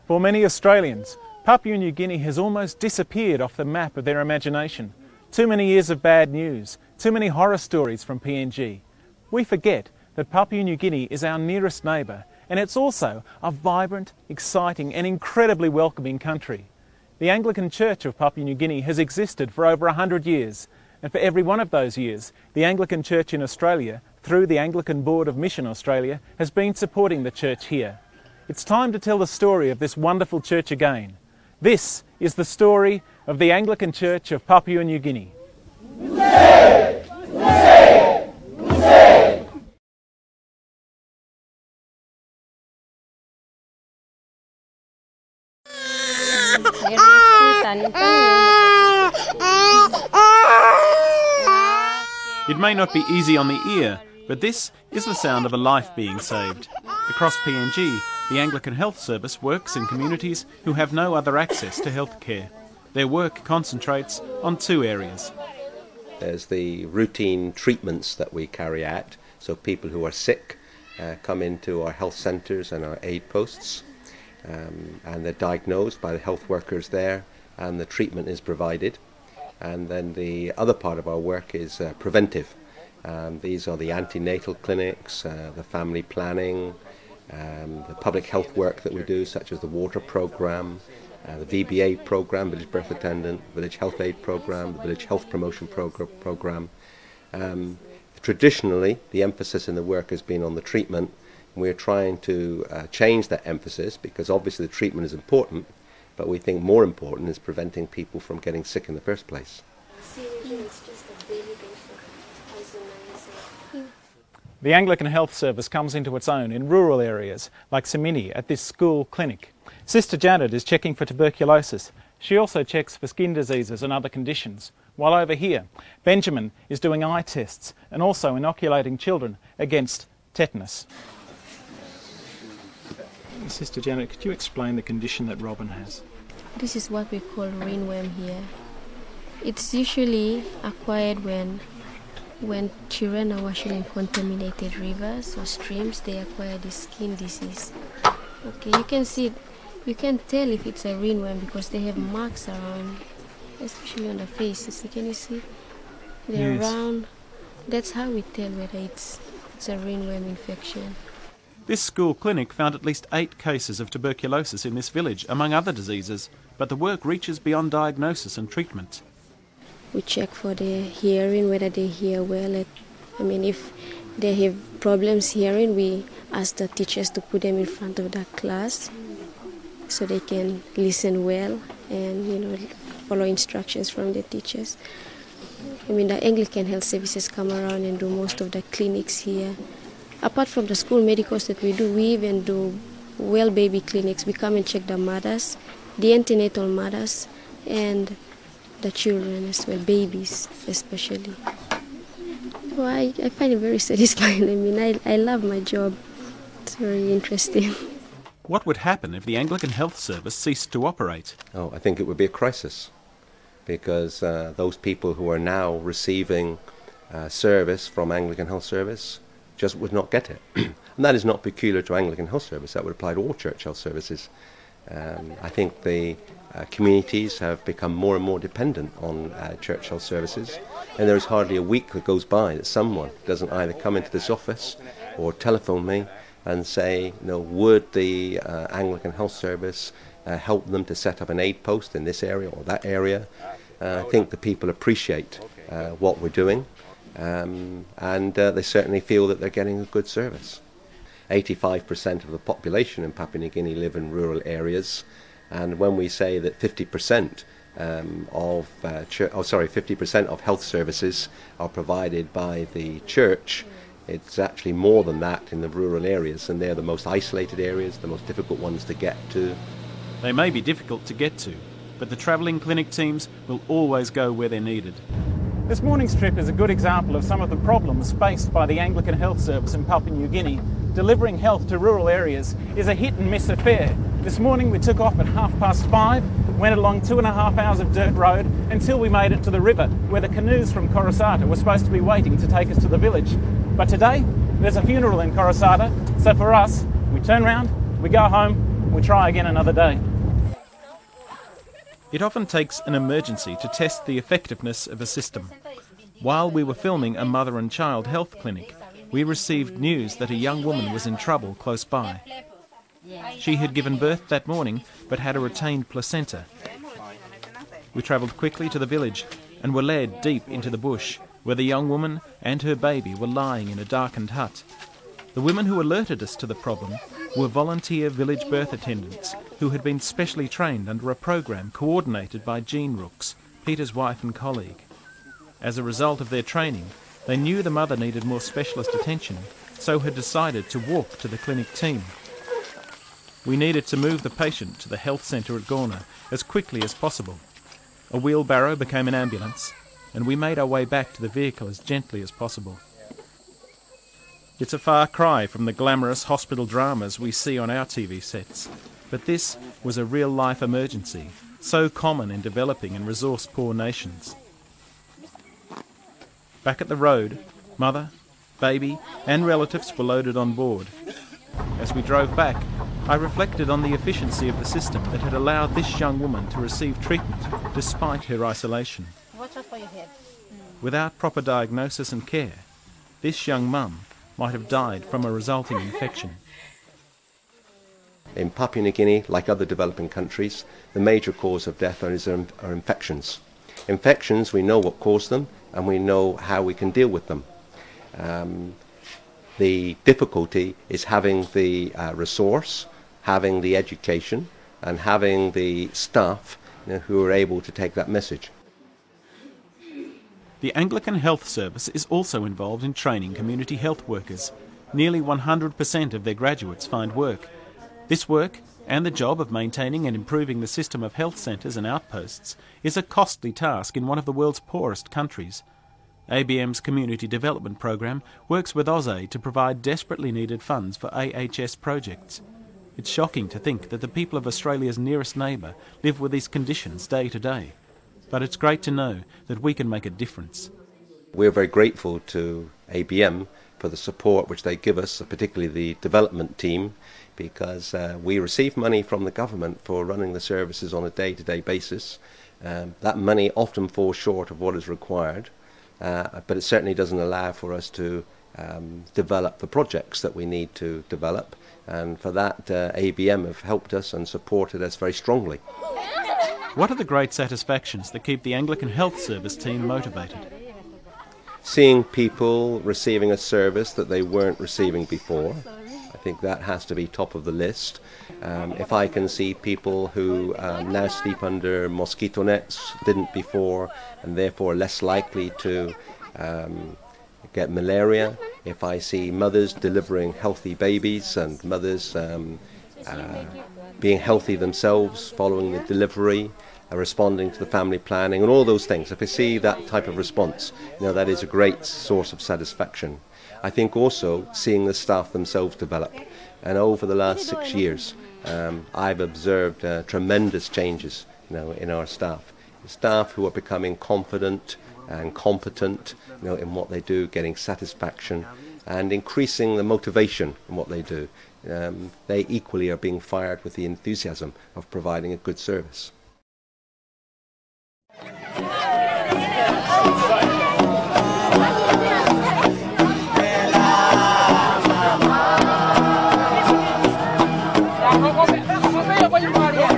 For many Australians, Papua New Guinea has almost disappeared off the map of their imagination. Too many years of bad news, too many horror stories from PNG. We forget that Papua New Guinea is our nearest neighbour, and it's also a vibrant, exciting and incredibly welcoming country. The Anglican Church of Papua New Guinea has existed for over 100 years, and for every one of those years, the Anglican Church in Australia, through the Anglican Board of Mission Australia, has been supporting the church here. It's time to tell the story of this wonderful church again. This is the story of the Anglican Church of Papua New Guinea. It may not be easy on the ear, but this is the sound of a life being saved. Across PNG, the Anglican Health Service works in communities who have no other access to health care. Their work concentrates on two areas. There's the routine treatments that we carry out, so people who are sick come into our health centres and our aid posts, and they're diagnosed by the health workers there, and the treatment is provided. And then the other part of our work is preventive. These are the antenatal clinics, the family planning, the public health work that we do, such as the water programme, the VBA programme, Village Birth Attendant, Village Health Aid programme, the Village Health Promotion programme. Traditionally, the emphasis in the work has been on the treatment. We're trying to change that emphasis, because obviously the treatment is important, but we think more important is preventing people from getting sick in the first place. The Anglican Health Service comes into its own in rural areas like Samini at this school clinic. Sister Janet is checking for tuberculosis. She also checks for skin diseases and other conditions. While over here, Benjamin is doing eye tests and also inoculating children against tetanus. Sister Janet, could you explain the condition that Robin has? This is what we call ringworm here. It's usually acquired when children are washing in contaminated rivers or streams. They acquire this skin disease. Okay, you can see it. You can tell if it's a ringworm because they have marks around, especially on the faces. Can you see? They're round. That's how we tell whether it's a ringworm infection. This school clinic found at least 8 cases of tuberculosis in this village, among other diseases, but the work reaches beyond diagnosis and treatment. We check for their hearing, whether they hear well. If they have problems hearing, we ask the teachers to put them in front of the class so they can listen well and follow instructions from the teachers. The Anglican Health Services come around and do most of the clinics here. Apart from the school medicals that we even do well baby clinics. We come and check the mothers, the antenatal mothers, and the children as well, babies especially. So I find it very satisfying. I love my job. It's very interesting. What would happen if the Anglican Health Service ceased to operate? Oh, I think it would be a crisis, because those people who are now receiving service from Anglican Health Service just would not get it. And that is not peculiar to Anglican Health Service. That would apply to all church health services. I think the communities have become more and more dependent on church health services, and there is hardly a week that goes by that someone doesn't either come into this office or telephone me and say, would the Anglican Health Service help them to set up an aid post in this area or that area. I think the people appreciate what we're doing, and they certainly feel that they're getting a good service. 85% of the population in Papua New Guinea live in rural areas, and when we say that 50% of health services are provided by the church, it's actually more than that in the rural areas, and they're the most isolated areas, the most difficult ones to get to. They may be difficult to get to, but the travelling clinic teams will always go where they're needed. This morning's trip is a good example of some of the problems faced by the Anglican Health Service in Papua New Guinea. Delivering health to rural areas is a hit and miss affair. This morning we took off at 5:30, went along 2.5 hours of dirt road until we made it to the river, where the canoes from Korosata were supposed to be waiting to take us to the village. But today there's a funeral in Korosata, so for us, we turn round, we go home, We try again another day. It often takes an emergency to test the effectiveness of a system. While we were filming a mother and child health clinic, we received news that a young woman was in trouble close by. She had given birth that morning but had a retained placenta. We travelled quickly to the village and were led deep into the bush, where the young woman and her baby were lying in a darkened hut. The women who alerted us to the problem were volunteer village birth attendants who had been specially trained under a program coordinated by Jean Rooks, Peter's wife and colleague. As a result of their training, they knew the mother needed more specialist attention, so had decided to walk to the clinic team. We needed to move the patient to the health centre at Guinea as quickly as possible. A wheelbarrow became an ambulance, and we made our way back to the vehicle as gently as possible. It's a far cry from the glamorous hospital dramas we see on our TV sets, but this was a real-life emergency, so common in developing and resource-poor nations. Back at the road, mother, baby and relatives were loaded on board. As we drove back, I reflected on the efficiency of the system that had allowed this young woman to receive treatment despite her isolation. Watch out for your head. Without proper diagnosis and care, this young mum might have died from a resulting infection. In Papua New Guinea, like other developing countries, the major cause of death are infections. Infections, we know what caused them and we know how we can deal with them. The difficulty is having the resource, having the education and having the staff who are able to take that message. The Anglican Health Service is also involved in training community health workers. Nearly 100% of their graduates find work. This work, and the job of maintaining and improving the system of health centres and outposts, is a costly task in one of the world's poorest countries. ABM's Community Development Program works with AusAid to provide desperately needed funds for AHS projects. It's shocking to think that the people of Australia's nearest neighbour live with these conditions day to day. But it's great to know that we can make a difference. We're very grateful to ABM for the support which they give us, particularly the development team, because we receive money from the government for running the services on a day-to-day basis. That money often falls short of what is required, but it certainly doesn't allow for us to develop the projects that we need to develop, and for that ABM have helped us and supported us very strongly. What are the great satisfactions that keep the Anglican Health Service team motivated? Seeing people receiving a service that they weren't receiving before, I think that has to be top of the list. If I can see people who now sleep under mosquito nets, didn't before, and therefore less likely to get malaria, if I see mothers delivering healthy babies and mothers being healthy themselves following the delivery, responding to the family planning and all those things, if I see that type of response, that is a great source of satisfaction. I think also seeing the staff themselves develop, and over the last 6 years I've observed tremendous changes in our staff. Staff who are becoming confident and competent in what they do, getting satisfaction and increasing the motivation in what they do. They equally are being fired with the enthusiasm of providing a good service. Vamos a ver,